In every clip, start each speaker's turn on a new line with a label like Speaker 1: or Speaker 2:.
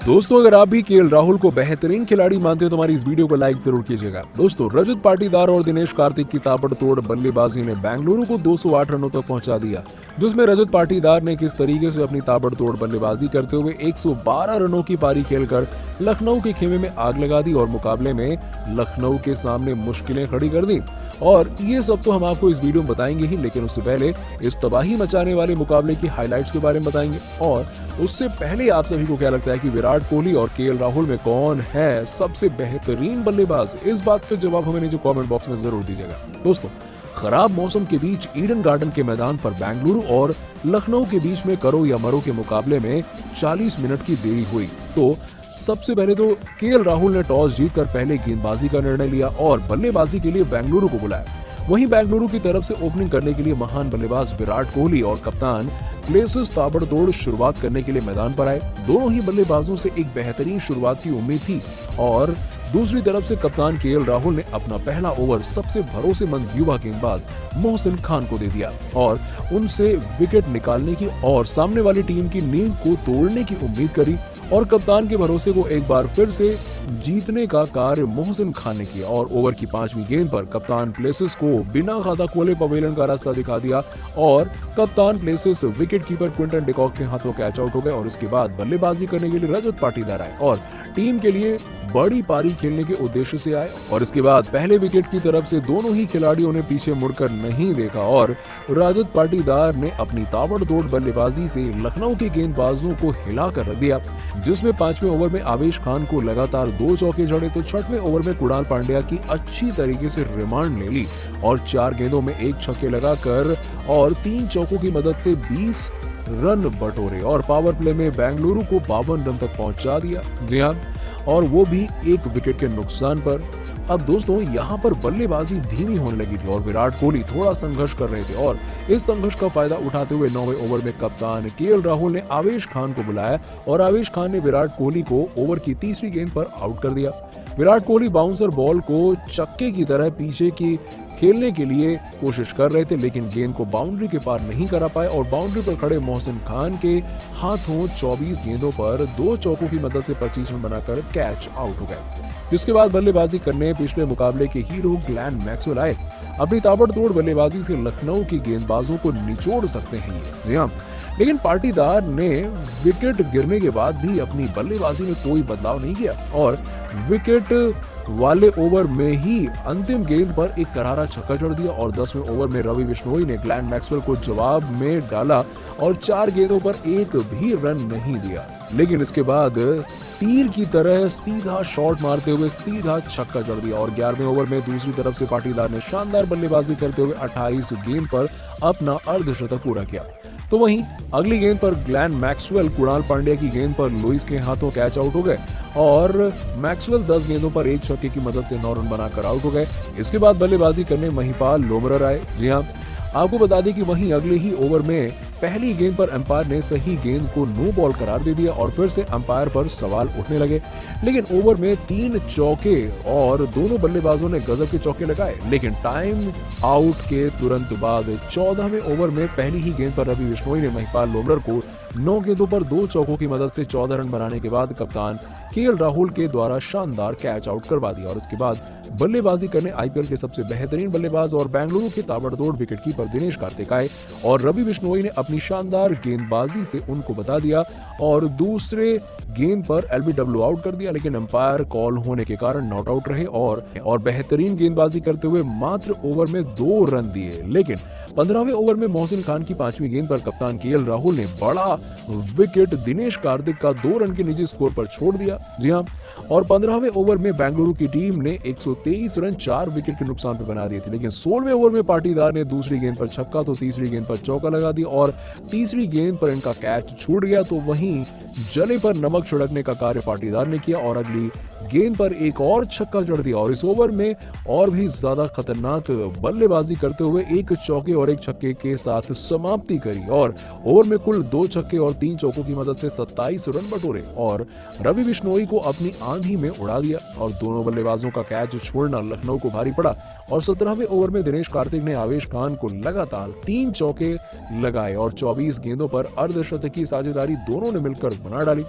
Speaker 1: दोस्तों, अगर आप भी केएल राहुल को बेहतरीन खिलाड़ी मानते हो तो हमारी इस वीडियो को लाइक जरूर कीजिएगा। दोस्तों, रजत पाटीदार और दिनेश कार्तिक की ताबड़तोड़ बल्लेबाजी ने बेंगलुरु को 208 रनों तक पहुंचा दिया, जिसमें रजत पाटीदार ने किस तरीके से अपनी ताबड़तोड़ बल्लेबाजी करते हुए 112 रनों की पारी खेलकर लखनऊ के खेमे में आग लगा दी और मुकाबले में लखनऊ के सामने मुश्किलें खड़ी कर दी। और ये सब तो हम आपको इस वीडियो में बताएंगे ही, लेकिन उससे पहले इस तबाही मचाने वाले मुकाबले की हाइलाइट्स के बारे में बताएंगे। और उससे पहले आप सभी को क्या लगता है कि विराट कोहली और केएल राहुल में कौन है सबसे बेहतरीन बल्लेबाज? इस बात का जवाब हमें नीचे कमेंट बॉक्स में जरूर दीजिएगा। दोस्तों, खराब मौसम के बीच ईडन गार्डन के मैदान पर बेंगलुरु और लखनऊ के बीच में करो या मरो के मुकाबले में 40 मिनट की देरी हुई। तो सबसे पहले तो केएल राहुल ने टॉस जीतकर पहले गेंदबाजी का निर्णय लिया और बल्लेबाजी के लिए बेंगलुरु को बुलाया। वहीं बेंगलुरु की तरफ से ओपनिंग करने के लिए महान बल्लेबाज विराट कोहली और कप्तान प्लेसिस ताबड़तोड़ शुरुआत करने के लिए मैदान पर आए। दोनों ही बल्लेबाजों से एक बेहतरीन शुरुआत की उम्मीद थी और दूसरी तरफ से कप्तान केएल राहुल ने अपना पहला ओवर सबसे भरोसेमंद युवा गेंदबाज मोहसिन खान को दे दिया और उनसे विकेट निकालने की और सामने वाली टीम की नींद को तोड़ने की उम्मीद करी और कप्तान के भरोसे को एक बार फिर से जीतने का कार्य मोहसिन खान ने किया और ओवर की 5वीं गेंद पर कप्तान प्लेसिस को बिना खाता खोले पवेलियन का रास्ता दिखा दिया और कप्तान Plessis wicket keeper Quinton de Kock के हाथों कैच आउट हो गए। और इसके बाद बल्लेबाजी करने के लिए रजत पाटीदार आए और टीम के लिए बड़ी पारी खेलने के उद्देश्य से आए। और इसके बाद पहले विकेट की तरफ से दोनों ही खिलाड़ियों ने पीछे मुड़कर नहीं देखा और रजत पाटीदार ने अपनी ताबड़तोड़ बल्लेबाजी से लखनऊ के गेंदबाजों को हिला कर रख दिया, जिसमें 5वें ओवर में आवेश खान को लगातार 2 चौके जड़े तो 6वें ओवर में कुणाल पांड्या की अच्छी तरीके से रिमांड ले ली और 4 गेंदों में 1 छक्के लगाकर और 3 चौकों की मदद से 20 रन बटोरे और पावर प्ले में बेंगलुरु को 52 रन तक पहुंचा दिया। जी हाँ, और वो भी 1 विकेट के नुकसान पर। अब दोस्तों, यहाँ पर बल्लेबाजी धीमी होने लगी थी और विराट कोहली थोड़ा संघर्ष कर रहे थे और इस संघर्ष का फायदा उठाते हुए 9वें ओवर में कप्तान केएल राहुल ने आवेश खान को बुलाया और आवेश खान ने विराट कोहली को ओवर की 3री गेंद पर आउट कर दिया। विराट कोहली बाउंसर बॉल को चक्के की तरह पीछे की खेलने के लिए कोशिश कर रहे थे, लेकिन गेंद को बाउंड्री के पार नहीं करा पाए और बाउंड्री पर खड़े मोहसिन खान के हाथों 24 गेंदों पर 2 चौकों की मदद से 25 रन बनाकर कैच आउट हो गए। जिसके बाद बल्लेबाजी करने पिछले मुकाबले के हीरो ग्लेन मैक्सवेल आए। अपनी ताबड़तोड़ बल्लेबाजी से लखनऊ के गेंदबाजों को निचोड़ सकते हैं ये। जी हाँ, लेकिन पाटीदार ने विकेट गिरने के बाद भी अपनी बल्लेबाजी में कोई बदलाव नहीं किया और विकेट वाले ओवर में ही अंतिम गेंद पर एक करारा छक्का जड़ दिया और 10वें ओवर में रवि बिश्नोई ने ग्लेन मैक्सवेल को जवाब में डाला और 4 गेंदों पर एक भी रन नहीं दिया, लेकिन इसके बाद तीर की तरह सीधा शॉट मारते हुए सीधा छक्का जड़ दिया और 11वें ओवर में दूसरी तरफ से पाटीदार ने शानदार बल्लेबाजी करते हुए 28 गेंद पर अपना अर्धशतक पूरा किया। तो वहीं अगली गेंद पर ग्लेन मैक्सवेल कुणाल पांड्या की गेंद पर लुइस के हाथों कैच आउट हो गए और मैक्सवेल 10 गेंदों पर 1 छक्के की मदद से 9 रन बनाकर आउट हो गए। इसके बाद बल्लेबाजी करने महिपाल लोमरर आए। जी हाँ, आपको बता दें कि वहीं अगले ही ओवर में पहली गेंद पर अंपायर ने सही गेंद को नो बॉल करार दे दिया और फिर से अंपायर पर सवाल उठने लगे, लेकिन ओवर में 3 चौके और दोनों बल्लेबाजों ने गजब के चौके लगाए। लेकिन टाइम आउट के तुरंत बाद 14वें ओवर में पहली ही गेंद पर रवि बिश्नोई ने महिपाल लोमरर को 9 गेंदों पर 2 चौकों की मदद से 14 रन बनाने के बाद कप्तान केएल राहुल के द्वारा शानदार कैच आउट करवा दिया और उसके बाद बल्लेबाजी करने आईपीएल के सबसे बेहतरीन बल्लेबाज और बेंगलुरु के ताबड़तोड़ विकेटकीपर दिनेश कार्तिक आए और रवि बिश्नोई ने अपनी शानदार गेंदबाजी से उनको बता दिया और दूसरे गेंद पर एलबीडब्ल्यू आउट कर दिया, लेकिन अंपायर कॉल होने के कारण नॉट आउट रहे और बेहतरीन गेंदबाजी करते हुए मात्र ओवर में 2 रन दिए। लेकिन 15वें ओवर में मोहसिन खान की 5वीं गेंद पर कप्तान केएल राहुल ने बड़ा विकेट दिनेश कार्तिक का 2 रन के निजी स्कोर पर छोड़ दिया। जी हाँ, और 15वें ओवर में बेंगलुरु की टीम ने 123 रन 4 विकेट के नुकसान पर बना दिए थे, लेकिन 16वें ओवर में पाटीदार ने दूसरी गेंद पर छक्का तो तीसरी गेंद पर चौका लगा दिया और तीसरी गेंद पर इनका कैच छूट गया। तो वहीं जले पर नमक छिड़कने का कार्य पाटीदार ने किया और अगली गेंद पर एक और छक्का जड़ दिया और इस ओवर में और भी ज्यादा खतरनाक बल्लेबाजी करते हुए 1 चौके और 1 छक्के के साथ समाप्ति करी और ओवर में कुल 2 छक्के और 3 चौकों की मदद से 27 रन बटोरे और रवि बिश्नोई को अपनी आंधी में उड़ा दिया और दोनों बल्लेबाजों का कैच छोड़ना लखनऊ को भारी पड़ा और 17वें ओवर में दिनेश कार्तिक ने आवेश खान को लगातार 3 चौके लगाए और 24 गेंदों पर अर्धशतकीय साझेदारी दोनों ने मिलकर बना डाली।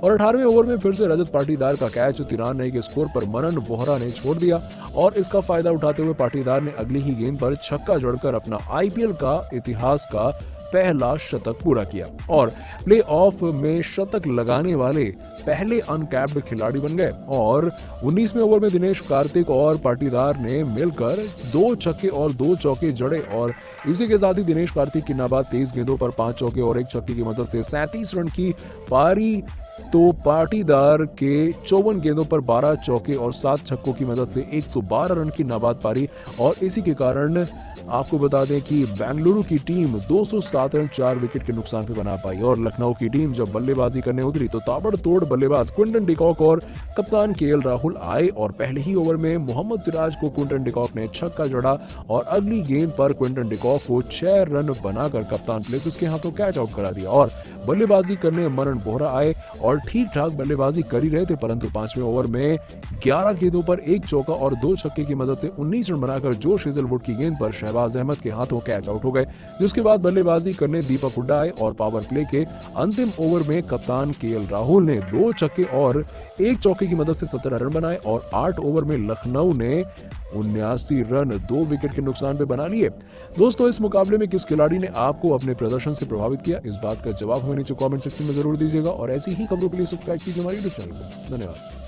Speaker 1: और 18वें ओवर में फिर से रजत पाटीदार का कैच 93 के स्कोर पर मनन बोहरा ने छोड़ दिया और इसका फायदा उठाते हुए पाटीदार ने अगली ही गेंद पर छक्का जड़कर अपना आईपीएल का इतिहास का पहला शतक पूरा किया और प्ले ऑफ में शतक लगाने वाले पहले अनकैप्ड खिलाड़ी बन गए। और 19वें ओवर में दिनेश कार्तिक और पाटीदार ने मिलकर 2 छक्के और 2 चौके जड़े और इसी के साथ ही दिनेश कार्तिक की नाबाद 23 गेंदों पर 5 चौके और 1 छक्के की मदद से 37 रन की पारी, तो पाटीदार के 54 गेंदों पर 12 चौके और 7 छक्कों की मदद से 112 रन की नाबाद पारी। और इसी के कारण आपको बता दें कि बेंगलुरु की टीम 207 रन 4 विकेट के नुकसान पे बना पाई और लखनऊ की टीम जब बल्लेबाजी करने उतरी तो ताबड़तोड़ बल्लेबाज क्विंटन डिकॉक और कप्तान केएल राहुल आए और पहले ही ओवर में मोहम्मद सिराज को क्विंटन डिकॉक ने छक्का जड़ा और अगली गेंद पर क्विंटन डिकॉक को 6 रन बनाकर कप्तान प्लेसिस के हाथों कैच आउट करा दिया। और बल्लेबाजी करने मनन बोहरा आए और ठीक ठाक बल्लेबाजी कर ही रहे थे, परंतु 5वें ओवर में 11 गेंदों पर 1 चौका और 2 छक्के की मदद से 19 रन बनाकर जोश हेजलवुड की गेंद पर शहबाज अहमद के हाथों कैच आउट हो गए। जिसके बाद बल्लेबाजी करने दीपक हुड्डा आए और पावर प्ले के अंतिम ओवर में कप्तान केएल राहुल ने 2 छक्के और 1 चौके की मदद से 17 रन बनाए और 8 ओवर में लखनऊ ने 79 रन 2 विकेट के नुकसान पे बना लिए। दोस्तों, इस मुकाबले में किस खिलाड़ी ने आपको अपने प्रदर्शन से प्रभावित किया, इस बात का जवाब हमें नीचे कमेंट सेक्शन में जरूर दीजिएगा और ऐसी ही खबरों के लिए सब्सक्राइब कीजिए हमारे यूट्यूब चैनल को। धन्यवाद।